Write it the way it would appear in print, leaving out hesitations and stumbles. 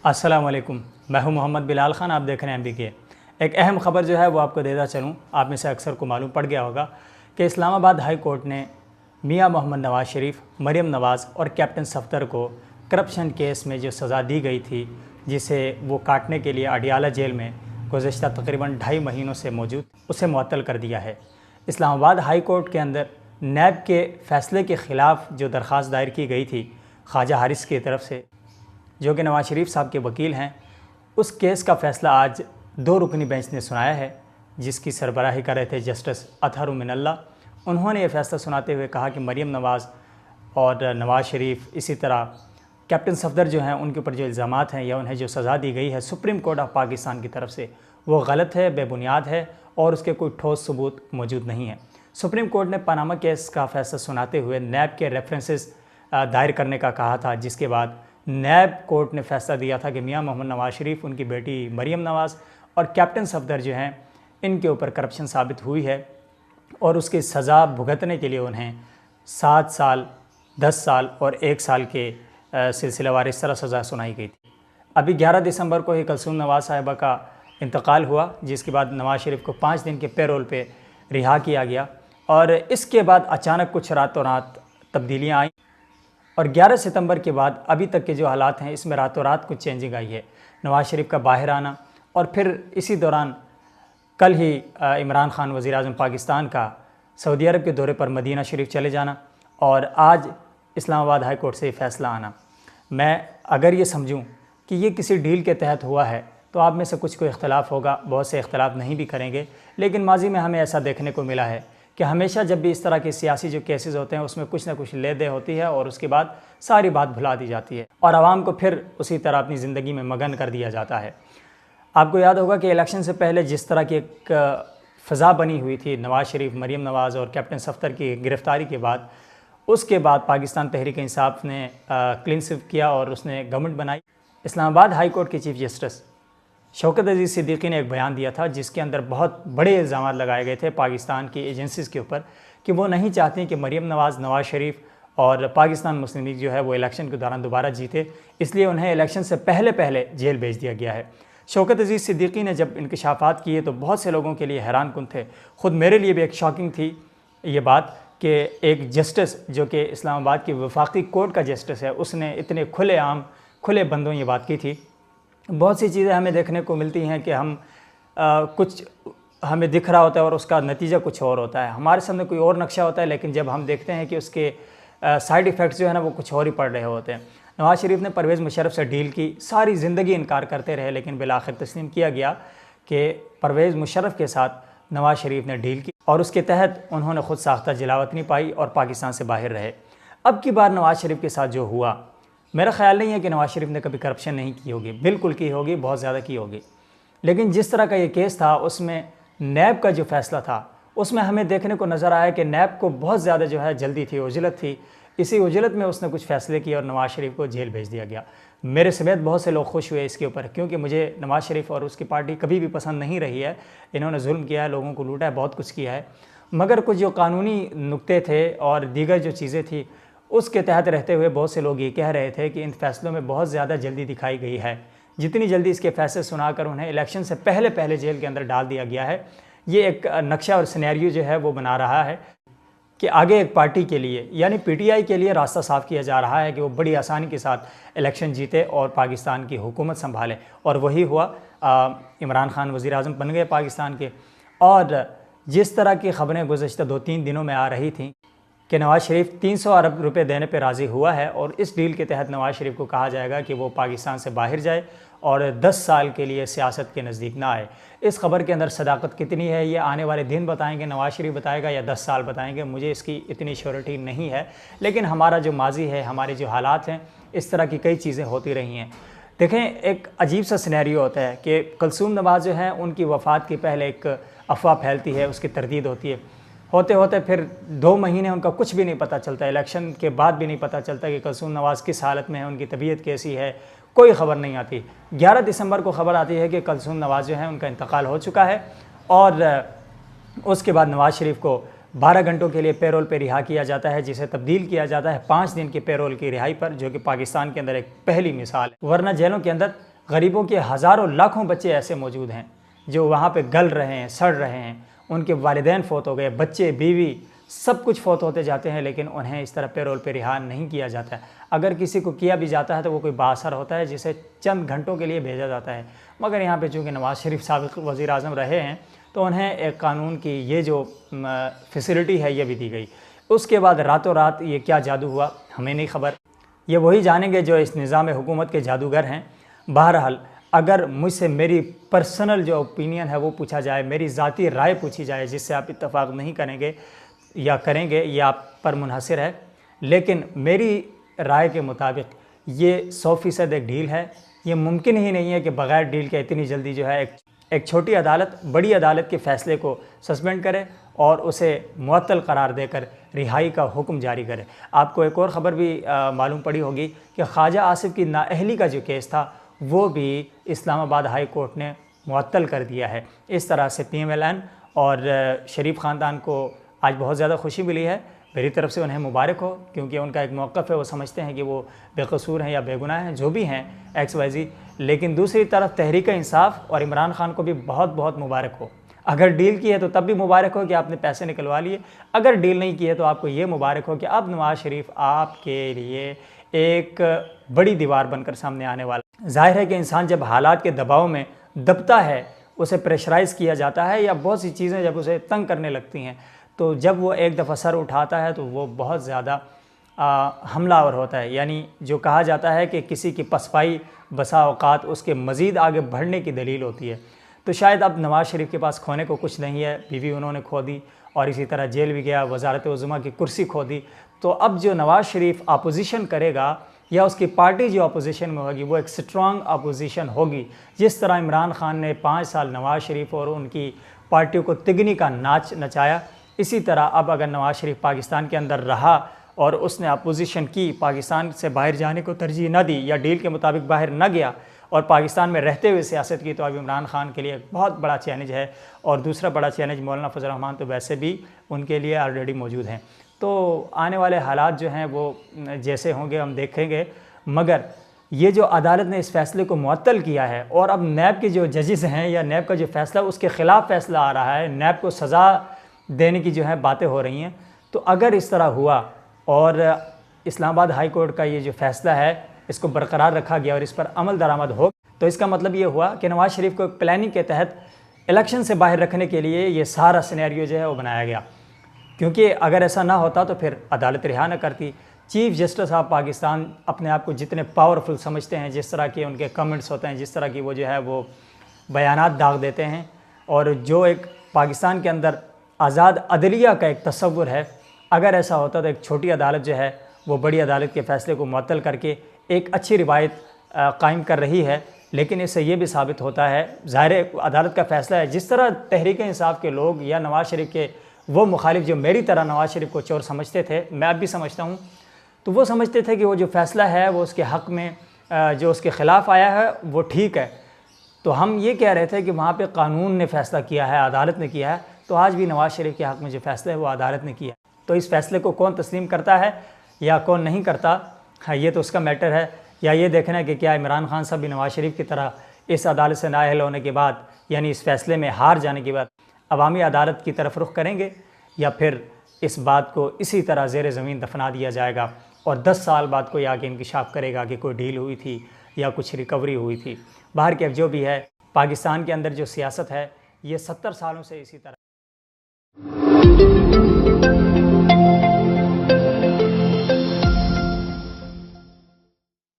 अस्सलाम वालेकुम। मैं हूं मोहम्मद बिलाल ख़ान, आप देख रहे हैं MBK। एक अहम ख़बर जो है वो आपको देता चलूं। आप में से अक्सर को मालूम पड़ गया होगा कि इस्लामाबाद हाई कोर्ट ने मियां मोहम्मद नवाज़ शरीफ, मरीम नवाज़ और कैप्टन सफ़दर को करप्शन केस में जो सज़ा दी गई थी, जिसे वो काटने के लिए अडियाला जेल में गुज़श्ता तकरीबन 2.5 महीनों से मौजूद, उसे मुअत्तल कर दिया है। इस्लामाबाद हाई कोर्ट के अंदर नैब के फ़ैसले के ख़िलाफ़ जो दरख्वास्त दायर की गई थी ख्वाजा हारिस की तरफ से, जो कि नवाज़ शरीफ साहब के वकील हैं, उस केस का फ़ैसला आज 2 रुकनी बेंच ने सुनाया है, जिसकी सरबराही कर रहे थे जस्टिस अतहर मिनल्ला। उन्होंने ये फ़ैसला सुनाते हुए कहा कि मरीम नवाज़ और नवाज़ शरीफ, इसी तरह कैप्टन सफ़दर जो हैं, उनके ऊपर जो इल्ज़ामात हैं या उन्हें जो सज़ा दी गई है सुप्रीम कोर्ट ऑफ पाकिस्तान की तरफ से, वो गलत है, बेबुनियाद है और उसके कोई ठोस सबूत मौजूद नहीं है। सुप्रीम कोर्ट ने पनामा केस का फ़ैसला सुनाते हुए नैब के रेफरेंसेस दायर करने का कहा था, जिसके बाद नैब कोर्ट ने फ़ैसला दिया था कि मियां मोहम्मद नवाज़ शरीफ, उनकी बेटी मरीम नवाज़ और कैप्टन सफ़दर जो हैं, इनके ऊपर करप्शन साबित हुई है और उसकी सज़ा भुगतने के लिए उन्हें 7 साल, 10 साल और 1 साल के सिलसिलेवार इस तरह सज़ा सुनाई गई थी। अभी 11 दिसंबर को ही कलसूम नवाज़ साहिबा का इंतकाल हुआ, जिसके बाद नवाज़ शरीफ को 5 दिन के पेरोल पे रिहा किया गया और इसके बाद अचानक कुछ रातों रात तब्दीलियाँ आई और 11 सितंबर के बाद अभी तक के जो हालात हैं, इसमें रातों रात कुछ चेंजिंग आई है। नवाज़ शरीफ का बाहर आना और फिर इसी दौरान कल ही इमरान खान वज़ीर-ए-आज़म पाकिस्तान का सऊदी अरब के दौरे पर मदीना शरीफ चले जाना और आज इस्लामाबाद हाई कोर्ट से फ़ैसला आना। मैं अगर ये समझूं कि ये किसी डील के तहत हुआ है तो आप में से कुछ को इख्तलाफ होगा, बहुत से इख्तलाफ नहीं भी करेंगे, लेकिन माजी में हमें ऐसा देखने को मिला है कि हमेशा जब भी इस तरह के सियासी जो केसेस होते हैं उसमें कुछ ना कुछ ले दे होती है और उसके बाद सारी बात भुला दी जाती है और आवाम को फिर उसी तरह अपनी ज़िंदगी में मगन कर दिया जाता है। आपको याद होगा कि इलेक्शन से पहले जिस तरह की एक फ़ज़ा बनी हुई थी नवाज़ शरीफ, मरीम नवाज़ और कैप्टन सफ़दर की गिरफ़्तारी के बाद, उसके बाद पाकिस्तान तहरीक इंसाफ ने क्लीन स्वीप किया और उसने गवर्नमेंट बनाई। इस्लामाबाद हाई कोर्ट के चीफ जस्टिस शौकत अजीज़ सिद्दीकी ने एक बयान दिया था, जिसके अंदर बहुत बड़े इल्ज़ाम लगाए गए थे पाकिस्तान की एजेंसीज़ के ऊपर कि वो नहीं चाहती कि मरीम नवाज़, नवाज़ शरीफ और पाकिस्तान मुस्लिम लीग जो है वो इलेक्शन के दौरान दोबारा जीते, इसलिए उन्हें इलेक्शन से पहले जेल भेज दिया गया है। शौकत अजीज़ सिद्दीकी ने जब इंकशाफात किए तो बहुत से लोगों के लिए हैरान कुन थे। ख़ुद मेरे लिए भी एक शॉकिंग थी ये बात कि एक जस्टिस जो कि इस्लामाबाद की वफाकी कोर्ट का जस्टिस है, उसने इतने खुले बंदों ये बात की थी। बहुत सी चीज़ें हमें देखने को मिलती हैं कि हम कुछ हमें दिख रहा होता है और उसका नतीजा कुछ और होता है। हमारे सामने कोई और नक्शा होता है, लेकिन जब हम देखते हैं कि उसके साइड इफ़ेक्ट्स जो है ना वो कुछ और ही पड़ रहे होते हैं। नवाज़ शरीफ ने परवेज़ मुशर्रफ से डील की, सारी ज़िंदगी इनकार करते रहे, लेकिन बिलाखिर तस्लीम किया गया कि परवेज़ मुशर्रफ के साथ नवाज़ शरीफ ने डील की और उसके तहत उन्होंने ख़ुद साख्ता जलावतनी पाई और पाकिस्तान से बाहर रहे। अब की बार नवाज़ शरीफ के साथ जो हुआ, मेरा ख़्याल नहीं है कि नवाज़ शरीफ ने कभी करप्शन नहीं की होगी, बिल्कुल की होगी, बहुत ज़्यादा की होगी, लेकिन जिस तरह का ये केस था उसमें नैब का जो फ़ैसला था उसमें हमें देखने को नज़र आया कि नैब को बहुत ज़्यादा जो है जल्दी थी, उजलत थी। इसी उजलत में उसने कुछ फ़ैसले किए और नवाज़ शरीफ को जेल भेज दिया गया। मेरे समेत बहुत से लोग खुश हुए इसके ऊपर, क्योंकि मुझे नवाज़ शरीफ और उसकी पार्टी कभी भी पसंद नहीं रही है। इन्होंने जुल्म किया है, लोगों को लूटा है, बहुत कुछ किया है, मगर कुछ जो कानूनी नुक्ते थे और दीगर जो चीज़ें थी उसके तहत रहते हुए बहुत से लोग ये कह रहे थे कि इन फैसलों में बहुत ज़्यादा जल्दी दिखाई गई है। जितनी जल्दी इसके फैसले सुनाकर उन्हें इलेक्शन से पहले जेल के अंदर डाल दिया गया है, ये एक नक्शा और सिनेरियो जो है वो बना रहा है कि आगे एक पार्टी के लिए यानी PTI के लिए रास्ता साफ़ किया जा रहा है कि वो बड़ी आसानी के साथ इलेक्शन जीते और पाकिस्तान की हुकूमत संभाले, और वही हुआ। इमरान खान वज़ीर-ए-आज़म बन गए पाकिस्तान के। और जिस तरह की ख़बरें गुज़श्ता 2-3 दिनों में आ रही थी कि नवाज़ शरीफ 300 अरब रुपए देने पर राज़ी हुआ है और इस डील के तहत नवाज़ शरीफ को कहा जाएगा कि वो पाकिस्तान से बाहर जाए और 10 साल के लिए सियासत के नज़दीक ना आए। इस खबर के अंदर सदाकत कितनी है ये आने वाले दिन बताएंगे, नवाज़ शरीफ बताएगा या 10 साल बताएंगे, मुझे इसकी इतनी श्योरिटी नहीं है। लेकिन हमारा जो माजी है, हमारे जो हालात हैं, इस तरह की कई चीज़ें होती रही हैं। देखें, एक अजीब सा सिनेरियो होता है कि कलसूम नवाज़ जो हैं उनकी वफ़ात के पहले एक अफवाह फैलती है, उसकी तरदीद होती है, होते होते फिर 2 महीने उनका कुछ भी नहीं पता चलता, इलेक्शन के बाद भी नहीं पता चलता कि कलसूम नवाज़ किस हालत में है, उनकी तबीयत कैसी है, कोई ख़बर नहीं आती। 11 दिसंबर को ख़बर आती है कि कलसूम नवाज़ जो है उनका इंतकाल हो चुका है और उसके बाद नवाज़ शरीफ को 12 घंटों के लिए पेरोल पे रिहा किया जाता है, जिसे तब्दील किया जाता है 5 दिन के पेरोल की रिहाई पर, जो कि पाकिस्तान के अंदर एक पहली मिसाल है। वरना जेलों के अंदर गरीबों के हज़ारों लाखों बच्चे ऐसे मौजूद हैं जो वहाँ पे गल रहे हैं, सड़ रहे हैं, उनके वालिदैन फ़ौत हो गए, बच्चे, बीवी सब कुछ फ़ौत होते जाते हैं, लेकिन उन्हें इस तरह पेरोल पे रिहा नहीं किया जाता है। अगर किसी को किया भी जाता है तो वो कोई बाअसर होता है जिसे चंद घंटों के लिए भेजा जाता है। मगर यहाँ पे चूँकि नवाज़ शरीफ साबिक़ वज़ीर-ए-आज़म रहे हैं तो उन्हें एक कानून की ये जो फैसिलिटी है ये भी दी गई। उसके बाद रातों रात ये क्या जादू हुआ हमें नहीं ख़बर, ये वही जानेंगे जो इस निज़ाम हुकूमत के जादूगर हैं। बहरहाल अगर मुझसे मेरी पर्सनल जो ओपिनियन है वो पूछा जाए, मेरी ज़ाती राय पूछी जाए जिससे आप इत्तफ़ाक़ नहीं करेंगे या करेंगे, ये आप पर मुनहसर है, लेकिन मेरी राय के मुताबिक ये 100% एक डील है। ये मुमकिन ही नहीं है कि बग़ैर डील के इतनी जल्दी जो है एक छोटी अदालत बड़ी अदालत के फ़ैसले को सस्पेंड करे और उसे मुअत्तल करार देकर रिहाई का हुक्म जारी करे। आपको एक और ख़बर भी मालूम पड़ी होगी कि ख्वाजा आसिफ की नाअहली का जो केस था वो भी इस्लामाबाद हाई कोर्ट ने मुअत्तल कर दिया है। इस तरह से PMLN और शरीफ ख़ानदान को आज बहुत ज़्यादा खुशी मिली है। मेरी तरफ से उन्हें मुबारक हो, क्योंकि उनका एक मौक़िफ़ है, वो समझते हैं कि वो बेकसूर हैं या बेगुनाह हैं, जो भी हैं XYZ। लेकिन दूसरी तरफ तहरीक इंसाफ और इमरान खान को भी बहुत बहुत मुबारक हो। अगर डील की है तो तब भी मुबारक हो कि आपने पैसे निकलवा लिए, अगर डील नहीं की है तो आपको ये मुबारक हो कि अब नवाज़ शरीफ आपके लिए एक बड़ी दीवार बनकर सामने आने वाला। ज़ाहिर है कि इंसान जब हालात के दबाव में दबता है, उसे प्रेशराइज़ किया जाता है या बहुत सी चीज़ें जब उसे तंग करने लगती हैं, तो जब वो एक दफ़ा सर उठाता है तो वो बहुत ज़्यादा हमलावर होता है। यानी जो कहा जाता है कि किसी की पसपाई बसा औकात उसके मज़ीद आगे बढ़ने की दलील होती है। तो शायद अब नवाज़ शरीफ के पास खोने को कुछ नहीं है, बीवी उन्होंने खो दी और इसी तरह जेल भी गया, वज़ारत उज़्मा की कुर्सी खो दी। तो अब जो नवाज़ शरीफ अपोजिशन करेगा या उसकी पार्टी जो अपोजिशन में होगी वो एक स्ट्रॉन्ग अपोजिशन होगी। जिस तरह इमरान खान ने 5 साल नवाज़ शरीफ और उनकी पार्टियों को तिगनी का नाच नचाया, इसी तरह अब अगर नवाज़ शरीफ पाकिस्तान के अंदर रहा और उसने अपोजिशन की, पाकिस्तान से बाहर जाने को तरजीह न दी या डील के मुताबिक बाहर न गया और पाकिस्तान में रहते हुए सियासत की, तो अब इमरान खान के लिए एक बहुत बड़ा चैलेंज है। और दूसरा बड़ा चैलेंज मौलाना फजल रहमान तो वैसे भी उनके लिए ऑलरेडी मौजूद हैं। तो आने वाले हालात जो हैं वो जैसे होंगे हम देखेंगे, मगर ये जो अदालत ने इस फ़ैसले को मुअत्तल किया है और अब नैब के जो जजेस हैं या नैब का जो फ़ैसला उसके ख़िलाफ़ फ़ैसला आ रहा है, नैब को सज़ा देने की जो है बातें हो रही हैं, तो अगर इस तरह हुआ और इस्लामाबाद हाई कोर्ट का ये जो फ़ैसला है इसको बरकरार रखा गया और इस पर अमल दरामद हो, तो इसका मतलब ये हुआ कि नवाज़ शरीफ को एक प्लानिंग के तहत इलेक्शन से बाहर रखने के लिए ये सारा सिनेरियो जो है वो बनाया गया। क्योंकि अगर ऐसा ना होता तो फिर अदालत रिहा न करती। चीफ़ जस्टिस ऑफ पाकिस्तान अपने आप को जितने पावरफुल समझते हैं, जिस तरह के उनके कमेंट्स होते हैं, जिस तरह की वो जो है वो बयानात दाग देते हैं, और जो एक पाकिस्तान के अंदर आज़ाद अदलिया का एक तस्वुर है, अगर ऐसा होता तो एक छोटी अदालत जो है वो बड़ी अदालत के फ़ैसले को मुअत्तल करके एक अच्छी रिवायत कायम कर रही है। लेकिन इससे ये भी साबित होता है, ज़ाहिर अदालत का फ़ैसला है, जिस तरह तहरीक इंसाफ के लोग या नवाज़ शरीफ के वो मुखालिफ जो मेरी तरह नवाज़ शरीफ को चोर समझते थे, मैं अब भी समझता हूँ, तो वो समझते थे कि वो जो फ़ैसला है वो उसके हक़ में जो उसके ख़िलाफ़ आया है वो ठीक है। तो हम ये कह रहे थे कि वहाँ पे कानून ने फ़ैसला किया है, अदालत ने किया है, तो आज भी नवाज़ शरीफ के हक़ में जो फ़ैसला है वो अदालत ने किया। तो इस फ़ैसले को कौन तस्लीम करता है या कौन नहीं करता, हाँ ये तो उसका मैटर है। या ये देखना है कि क्या इमरान खान साहब भी नवाज़ शरीफ की तरह इस अदालत से नाअहल होने के बाद, यानी इस फ़ैसले में हार जाने के बाद अवामी अदालत की तरफ रुख करेंगे, या फिर इस बात को इसी तरह ज़ेर ज़मीन दफना दिया जाएगा और 10 साल बाद कोई आगे इंकिशाफ करेगा कि कोई डील हुई थी या कुछ रिकवरी हुई थी। बाहर के अब जो भी है, पाकिस्तान के अंदर जो सियासत है ये 70 सालों से इसी तरह